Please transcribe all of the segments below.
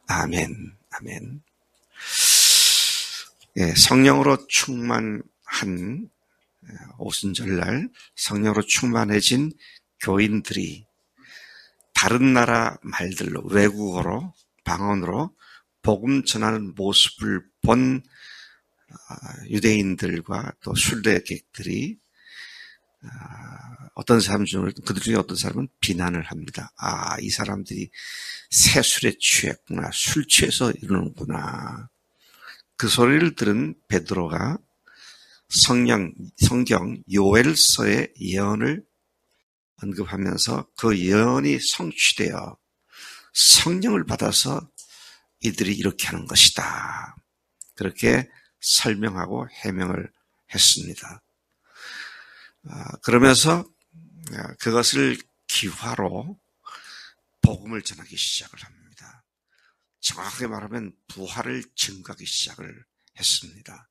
아멘. 아멘. 예, 성령으로 충만한 오순절날 성령으로 충만해진 교인들이 다른 나라 말들로, 외국어로, 방언으로 복음 전하는 모습을 본 유대인들과 또 순례객들이 어떤 사람 중에, 그들 중에 어떤 사람은 비난을 합니다. 이 사람들이 새 술에 취했구나, 술 취해서 이러는구나. 그 소리를 들은 베드로가 성경 요엘서의 예언을 언급하면서 그 예언이 성취되어 성령을 받아서 이들이 이렇게 하는 것이다. 그렇게 설명하고 해명을 했습니다. 그러면서 그것을 기화로 복음을 전하기 시작을 합니다. 정확하게 말하면 부활을 증거하기 시작을 했습니다.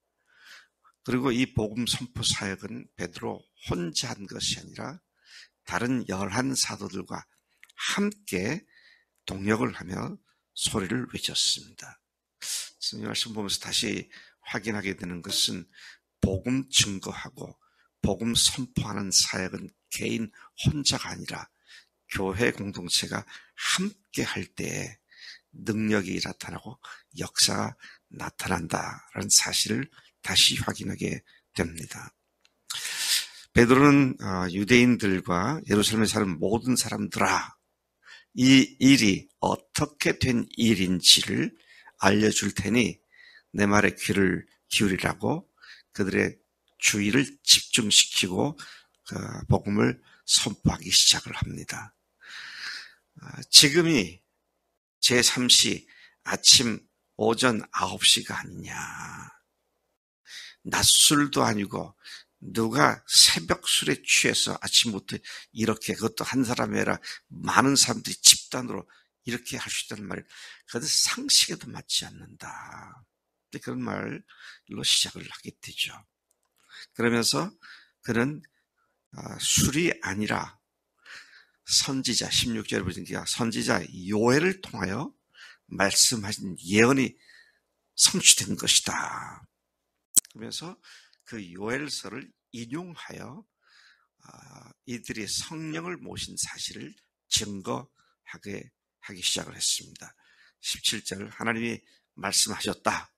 그리고 이 복음 선포 사역은 베드로 혼자 한 것이 아니라 다른 11 사도들과 함께 동력을 하며 소리를 외쳤습니다. 성경 말씀 보면서 다시 확인하게 되는 것은 복음 증거하고 복음 선포하는 사역은 개인 혼자가 아니라 교회 공동체가 함께 할 때에 능력이 나타나고 역사가 나타난다라는 사실을 다시 확인하게 됩니다. 베드로는 유대인들과 예루살렘에 사는 모든 사람들아, 이 일이 어떻게 된 일인지를 알려줄 테니 내 말에 귀를 기울이라고 그들의 주의를 집중시키고 복음을 선포하기 시작을 합니다. 지금이 제3시 아침 오전 9시가 아니냐. 낮술도 아니고 누가 새벽 술에 취해서 아침부터 이렇게, 그것도 한 사람이 아니라 많은 사람들이 집단으로 이렇게 할 수 있다는 말, 그것은 상식에도 맞지 않는다. 그런 말로 시작을 하게 되죠. 그러면서 그는 술이 아니라 선지자, 16절에 보니까 선지자 요엘을 통하여 말씀하신 예언이 성취된 것이다. 그러면서 그 요엘서를 인용하여 이들이 성령을 모신 사실을 증거하게 하기 시작을 했습니다. 17절, 하나님이 말씀하셨다.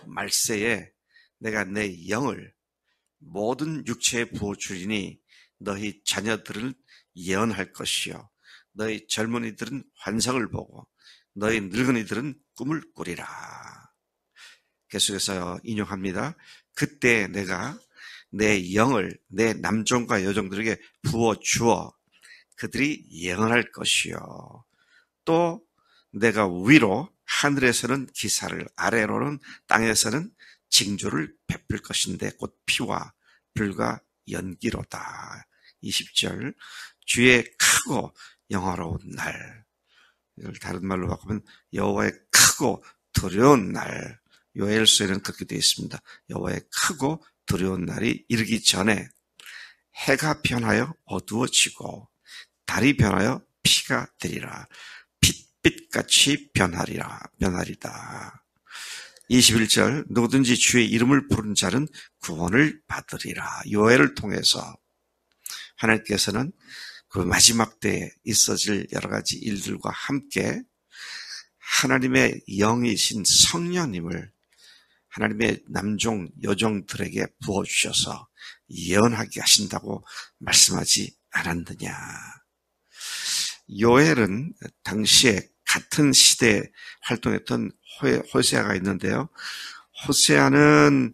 말세에 내가 내 영을 모든 육체에 부어주리니 너희 자녀들은 예언할 것이요 너희 젊은이들은 환상을 보고 너희 늙은이들은 꿈을 꾸리라. 계속해서 인용합니다. 그때 내가 내 영을 내 남종과 여종들에게 부어주어 그들이 예언할 것이요 또 내가 위로 하늘에서는 기사를, 아래로는 땅에서는 징조를 베풀 것인데 곧 피와 불과 연기로다. 20절, 주의 크고 영화로운 날, 이걸 다른 말로 바꾸면 여호와의 크고 두려운 날, 요엘서에는 그렇게 되어 있습니다. 여호와의 크고 두려운 날이 이르기 전에 해가 변하여 어두워지고 달이 변하여 피가 되리라. 빛같이 변하리다. 21절, 누구든지 주의 이름을 부른 자는 구원을 받으리라. 요엘을 통해서 하나님께서는 그 마지막 때에 있어질 여러 가지 일들과 함께 하나님의 영이신 성령님을 하나님의 남종, 여종들에게 부어주셔서 예언하게 하신다고 말씀하지 않았느냐. 요엘은 당시에 같은 시대에 활동했던 호세아가 있는데요. 호세아는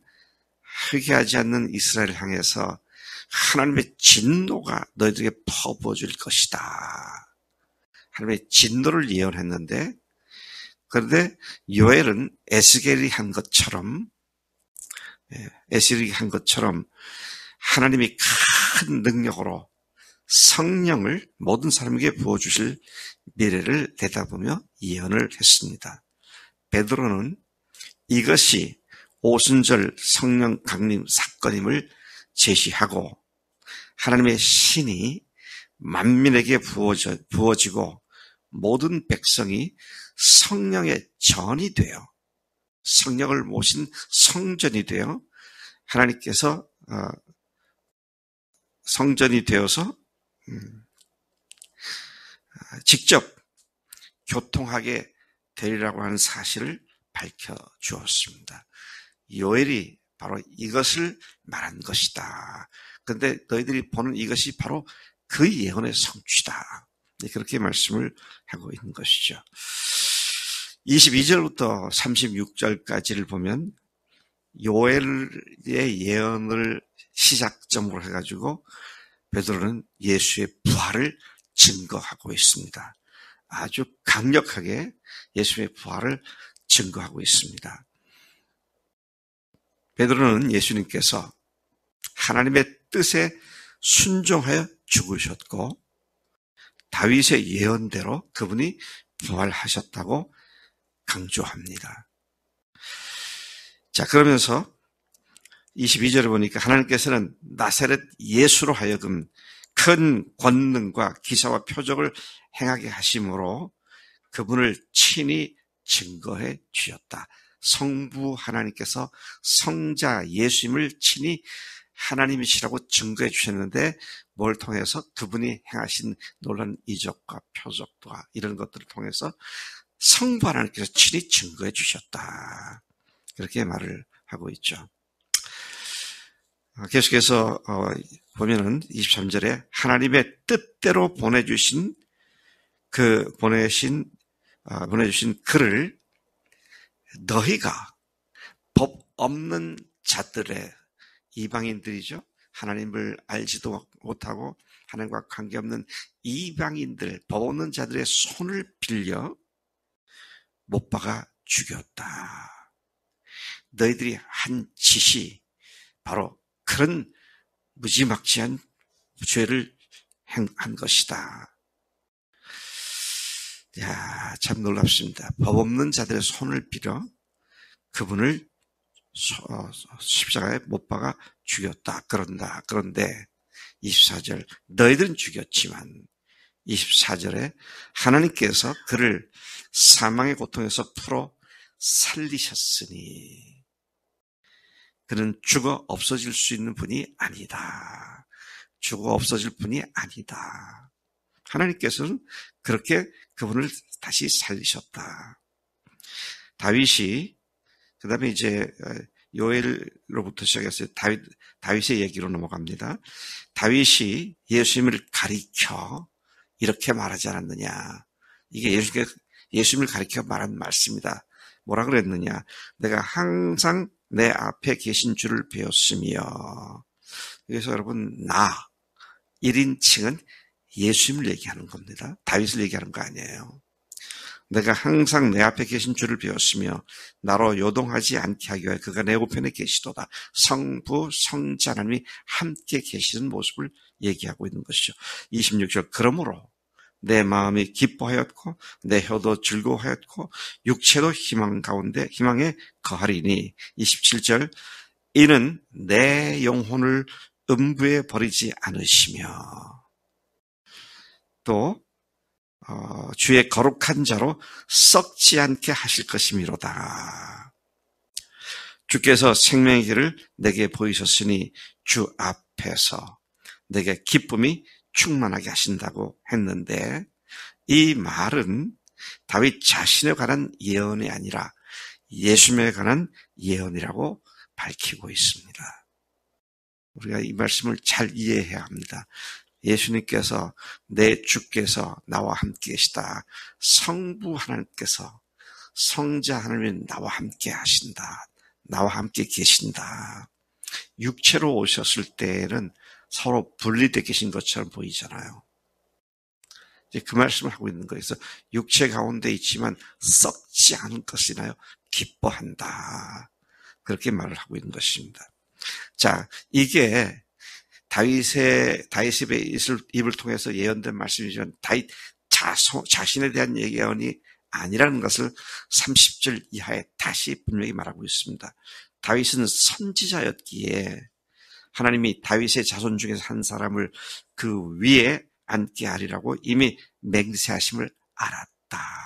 회개하지 않는 이스라엘을 향해서 하나님의 진노가 너희들에게 퍼부어질 것이다. 하나님의 진노를 예언했는데, 그런데 요엘은 에스겔이 한 것처럼 하나님이 큰 능력으로 성령을 모든 사람에게 부어주실 미래를 내다보며 예언을 했습니다. 베드로는 이것이 오순절 성령 강림 사건임을 제시하고 하나님의 신이 만민에게 부어지고 모든 백성이 성령의 전이 되어 성령을 모신 성전이 되어 하나님께서 성전이 되어서 직접 교통하게 되리라고 하는 사실을 밝혀주었습니다. 요엘이 바로 이것을 말한 것이다. 그런데 너희들이 보는 이것이 바로 그 예언의 성취다. 그렇게 말씀을 하고 있는 것이죠. 22절부터 36절까지를 보면 요엘의 예언을 시작점으로 해가지고 베드로는 예수의 부활을 증거하고 있습니다. 아주 강력하게 예수의 부활을 증거하고 있습니다. 베드로는 예수님께서 하나님의 뜻에 순종하여 죽으셨고 다윗의 예언대로 그분이 부활하셨다고 강조합니다. 자, 그러면서 22절에 보니까 하나님께서는 나사렛 예수로 하여금 큰 권능과 기사와 표적을 행하게 하심으로 그분을 친히 증거해 주셨다. 성부 하나님께서 성자 예수님을 친히 하나님이시라고 증거해 주셨는데 뭘 통해서 그분이 행하신 놀라운 이적과 표적과 이런 것들을 통해서 성부 하나님께서 친히 증거해 주셨다. 그렇게 말을 하고 있죠. 계속해서 보면은 23절에 하나님의 뜻대로 보내주신 그를 너희가 법 없는 자들의 이방인들이죠. 하나님을 알지도 못하고 하나님과 관계없는 이방인들, 법 없는 자들의 손을 빌려 못 박아 죽였다. 너희들이 한 짓이 바로 그런 무지막지한 죄를 행한 것이다. 야, 참 놀랍습니다. 법 없는 자들의 손을 빌어 그분을 십자가에 못 박아 죽였다. 그런데 24절 너희들은 죽였지만 24절에 하나님께서 그를 사망의 고통에서 풀어 살리셨으니 그는 죽어 없어질 수 있는 분이 아니다. 죽어 없어질 분이 아니다. 하나님께서는 그렇게 그분을 다시 살리셨다. 다윗이 그 다음에 이제 요엘로부터 시작했어요. 다윗의 얘기로 넘어갑니다. 다윗이 예수님을 가리켜 이렇게 말하지 않았느냐. 이게 예수님을 가리켜 말한 말씀이다. 뭐라 그랬느냐. 내가 항상 내 앞에 계신 줄을 배웠으며. 그래서 여러분 1인칭은 예수님을 얘기하는 겁니다. 다윗을 얘기하는 거 아니에요. 내가 항상 내 앞에 계신 줄을 배웠으며 나로 요동하지 않게 하기 위하여 그가 내 우편에 계시도다. 성부, 성자 하나님이 함께 계시는 모습을 얘기하고 있는 것이죠. 26절 그러므로 내 마음이 기뻐하였고 내 혀도 즐거워하였고 육체도 희망에 거하리니 27절 이는 내 영혼을 음부에 버리지 않으시며 또 주의 거룩한 자로 썩지 않게 하실 것이미로다. 주께서 생명의 길을 내게 보이셨으니 주 앞에서 내게 기쁨이 충만하게 하신다고 했는데 이 말은 다윗 자신에 관한 예언이 아니라 예수님에 관한 예언이라고 밝히고 있습니다. 우리가 이 말씀을 잘 이해해야 합니다. 예수님께서 내 주께서 나와 함께 계시다. 성부 하나님께서 성자 하나님이 나와 함께 하신다. 나와 함께 계신다. 육체로 오셨을 때에는 서로 분리되어 계신 것처럼 보이잖아요. 이제 그 말씀을 하고 있는 거예요. 그래서 육체 가운데 있지만 썩지 않은 것이나요 기뻐한다. 그렇게 말을 하고 있는 것입니다. 자, 이게 다윗의 입을 통해서 예언된 말씀이지만 다윗 자신에 대한 예언이 아니라는 것을 30절 이하에 다시 분명히 말하고 있습니다. 다윗은 선지자였기에 하나님이 다윗의 자손 중에서 한 사람을 그 위에 앉게 하리라고 이미 맹세하심을 알았다.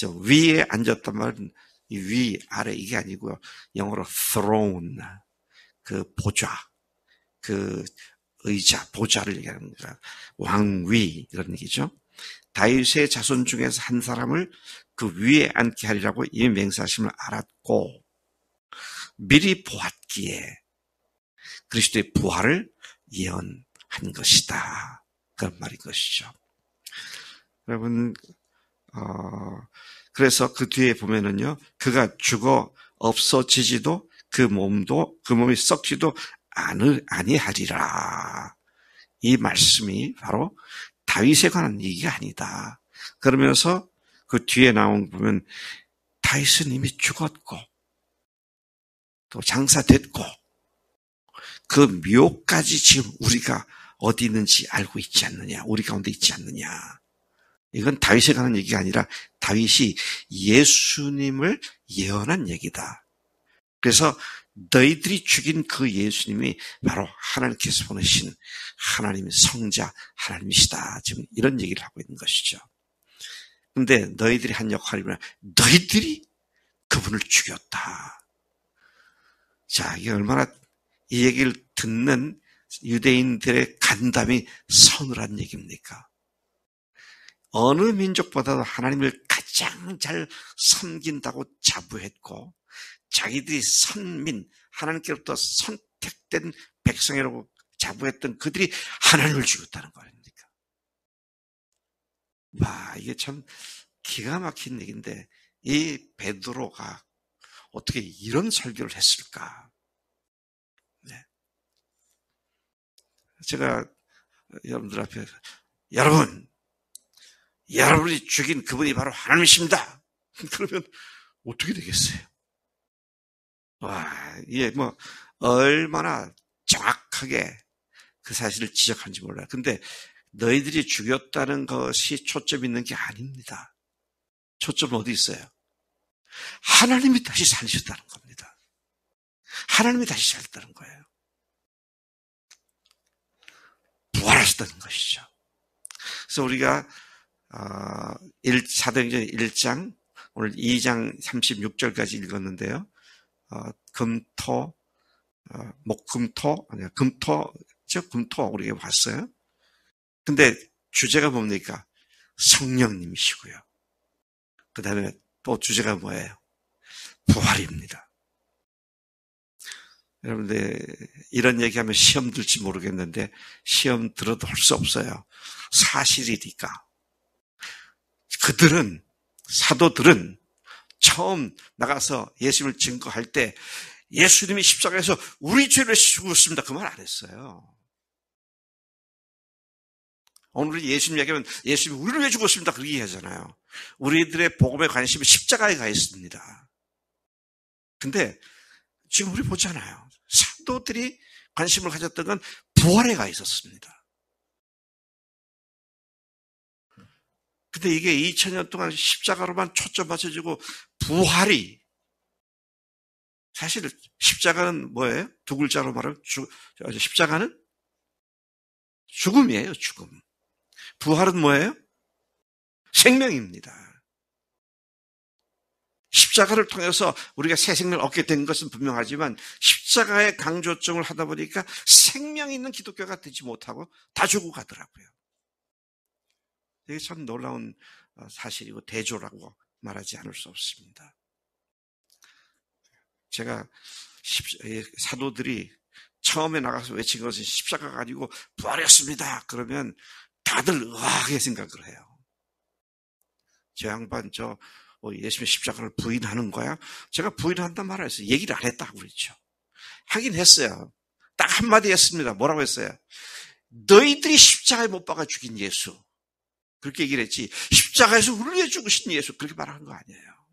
저 위에 앉았단 말은 이 위, 아래 이게 아니고요. 영어로 throne, 그 보좌, 그 의자, 보좌를 얘기하는 거라. 왕위 이런 얘기죠. 다윗의 자손 중에서 한 사람을 그 위에 앉게 하리라고 이미 맹세하심을 알았고 미리 보았기에 그리스도의 부활을 예언한 것이다. 그런 말인 것이죠. 여러분, 그래서 그 뒤에 보면은요, 그가 죽어 없어지지도 그 몸이 썩지도 아니하리라. 이 말씀이 바로 다윗에 관한 얘기가 아니다. 그러면서 그 뒤에 나온 거 보면 다윗은 이미 죽었고 또 장사됐고 그 묘까지 지금 우리가 어디 있는지 알고 있지 않느냐, 우리 가운데 있지 않느냐. 이건 다윗에 관한 얘기가 아니라 다윗이 예수님을 예언한 얘기다. 그래서 너희들이 죽인 그 예수님이 바로 하나님께서 보내신 하나님의 성자 하나님이시다. 지금 이런 얘기를 하고 있는 것이죠. 근데 너희들이 한 역할이 뭐냐? 너희들이 그분을 죽였다. 자, 이게 얼마나 이 얘기를 듣는 유대인들의 간담이 서늘한 얘기입니까? 어느 민족보다도 하나님을 가장 잘 섬긴다고 자부했고 자기들이 선민, 하나님께로부터 선택된 백성이라고 자부했던 그들이 하나님을 죽였다는 거 아닙니까? 와, 이게 참 기가 막힌 얘기인데 이 베드로가 어떻게 이런 설교를 했을까? 네. 제가 여러분들 앞에 여러분이 죽인 그분이 바로 하나님이십니다. 그러면 어떻게 되겠어요? 와, 이게 뭐 얼마나 정확하게 그 사실을 지적한지 몰라요. 근데 너희들이 죽였다는 것이 초점 있는 게 아닙니다. 초점은 어디 있어요? 하나님이 다시 살리셨다는 겁니다. 하나님이 다시 살렸다는 거예요. 부활하셨다는 것이죠. 그래서 우리가 사도행전 1장 오늘 2장 36절까지 읽었는데요. 금토 우리가 봤어요. 근데 주제가 뭡니까? 성령님이시고요. 그 다음에 또 주제가 뭐예요? 부활입니다. 여러분들 이런 얘기하면 시험 들지 모르겠는데 시험 들어도 할 수 없어요. 사실이니까. 사도들은 처음 나가서 예수님을 증거할 때 예수님이 십자가에서 우리 죄를 죽었습니다. 그 말 안 했어요. 오늘 예수님 얘기하면 예수님이 우리를 왜 죽었습니다. 그렇게 얘기하잖아요. 우리들의 복음의 관심은 십자가에 가 있습니다. 근데 지금 우리 보잖아요. 사도들이 관심을 가졌던 건 부활에 가 있었습니다. 근데 이게 2000년 동안 십자가로만 초점 맞춰지고 부활이 사실 십자가는 뭐예요? 두 글자로 말하면 십자가는 죽음이에요. 죽음. 부활은 뭐예요? 생명입니다. 십자가를 통해서 우리가 새 생명을 얻게 된 것은 분명하지만 십자가의 강조점을 하다 보니까 생명 있는 기독교가 되지 못하고 다 죽고 가더라고요. 이게 참 놀라운 사실이고 대조라고 말하지 않을 수 없습니다. 제가 사도들이 처음에 나가서 외친 것은 십자가가 아니고 부활이었습니다. 그러면 다들 의아하게 생각을 해요. 저 양반 예수님의 십자가를 부인하는 거야? 제가 부인한단 말을 했어요. 얘기를 안 했다고 그랬죠. 하긴 했어요. 딱 한마디 했습니다. 뭐라고 했어요? 너희들이 십자가에 못 박아 죽인 예수. 그렇게 얘기를 했지. 십자가에서 우리를 위해 죽으신 예수. 그렇게 말하는 거 아니에요.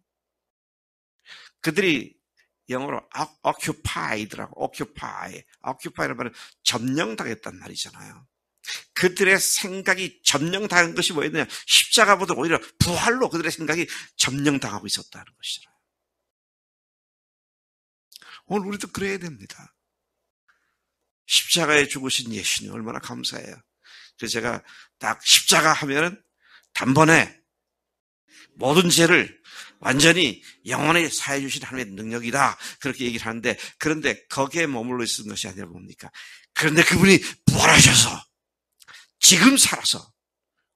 그들이 영어로 occupied라고 occupy라는 말은 점령당했단 말이잖아요. 그들의 생각이 점령당한 것이 뭐였느냐? 십자가보다 오히려 부활로 그들의 생각이 점령당하고 있었다는 것이잖아요. 오늘 우리도 그래야 됩니다. 십자가에 죽으신 예수님 얼마나 감사해요. 그래서 제가 딱 십자가 하면은 단번에 모든 죄를 완전히 영원히 사해 주신 하나님의 능력이다. 그렇게 얘기를 하는데, 그런데 거기에 머물러 있는 것이 아니라 뭡니까? 그런데 그분이 부활하셔서 지금 살아서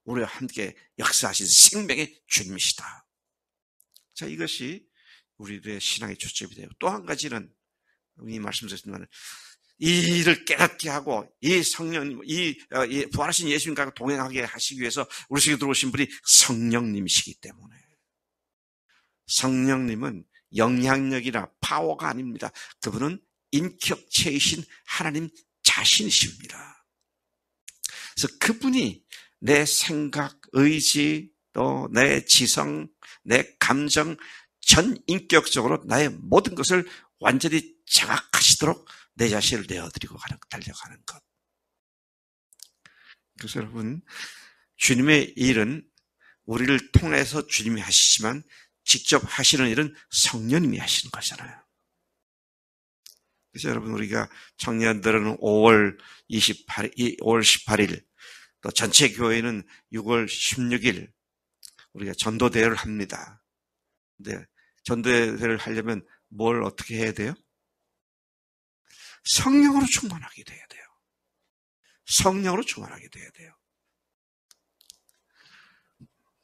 우리와 함께 역사하신 생명의 주님이시다. 자, 이것이 우리들의 신앙의 초점이 돼요. 또 한 가지는 이 말씀드렸지만 이 일을 깨닫게 하고 이 성령님, 이 부활하신 예수님과 동행하게 하시기 위해서 우리 속에 들어오신 분이 성령님이시기 때문에, 성령님은 영향력이나 파워가 아닙니다. 그분은 인격체이신 하나님 자신이십니다. 그래서 그분이 내 생각, 의지, 또 내 지성, 내 감정, 전 인격적으로 나의 모든 것을 완전히 장악하시도록 내 자신을 내어드리고 달려가는 것. 그래서 여러분, 주님의 일은 우리를 통해서 주님이 하시지만 직접 하시는 일은 성령님이 하시는 거잖아요. 그래서 여러분, 우리가 청년들은 5월 18일, 또 전체 교회는 6월 16일 우리가 전도대회를 합니다. 근데 전도대회를 하려면 뭘 어떻게 해야 돼요? 성령으로 충만하게 돼야 돼요. 성령으로 충만하게 돼야 돼요.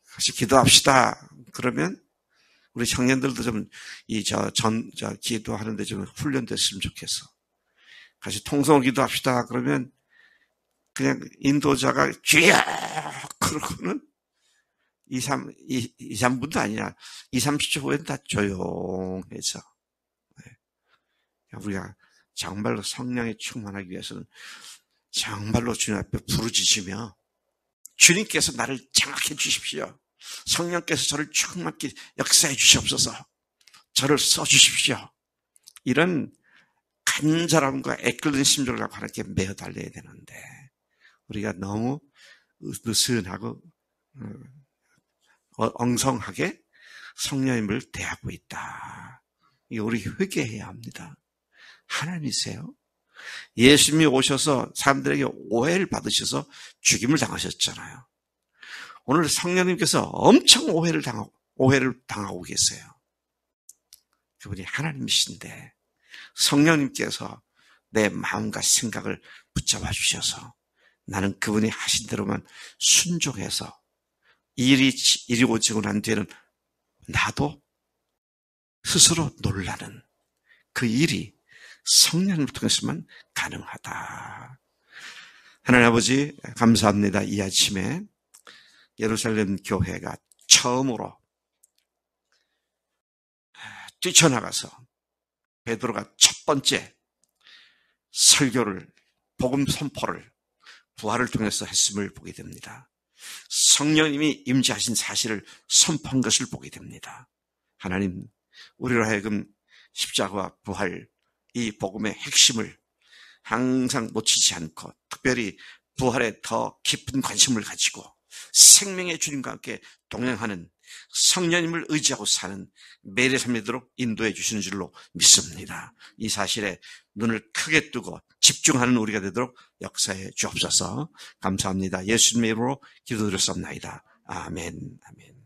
같이 기도합시다. 그러면 우리 청년들도 좀 기도하는데 좀 훈련됐으면 좋겠어. 같이 통성으로 기도합시다. 그러면 그냥 인도자가 쥐야! 그러고는 2-3분도 아니야. 20-30초 후에는 다 조용해져. 우리가 정말로 성령에 충만하기 위해서는 정말로 주님 앞에 부르짖으며 주님께서 나를 장악해 주십시오. 성령께서 저를 충만히 역사해 주시옵소서. 저를 써주십시오. 이런 간절함과 애끓는 심정을 갖고 하나님께 매어 달려야 되는데 우리가 너무 느슨하고 엉성하게 성령님을 대하고 있다. 이거 우리 회개해야 합니다. 하나님이세요. 예수님이 오셔서 사람들에게 오해를 받으셔서 죽임을 당하셨잖아요. 오늘 성령님께서 엄청 오해를 당하고 계세요. 그분이 하나님이신데 성령님께서 내 마음과 생각을 붙잡아 주셔서 나는 그분이 하신 대로만 순종해서 일이 이루어지고 난 뒤에는 나도 스스로 놀라는 그 일이 성령님을 통해서만 가능하다. 하나님 아버지 감사합니다. 이 아침에 예루살렘 교회가 처음으로 뛰쳐나가서 베드로가 첫 번째 설교를, 복음 선포를 부활을 통해서 했음을 보게 됩니다. 성령님이 임재하신 사실을 선포한 것을 보게 됩니다. 하나님, 우리로 하여금 십자가와 부활, 이 복음의 핵심을 항상 놓치지 않고 특별히 부활에 더 깊은 관심을 가지고 생명의 주님과 함께 동행하는 성령님을 의지하고 사는 매일의 삶이 되도록 인도해 주시는 줄로 믿습니다. 이 사실에 눈을 크게 뜨고 집중하는 우리가 되도록 역사해 주옵소서. 감사합니다. 예수님의 이름으로 기도드렸습니다. 아멘. 아멘.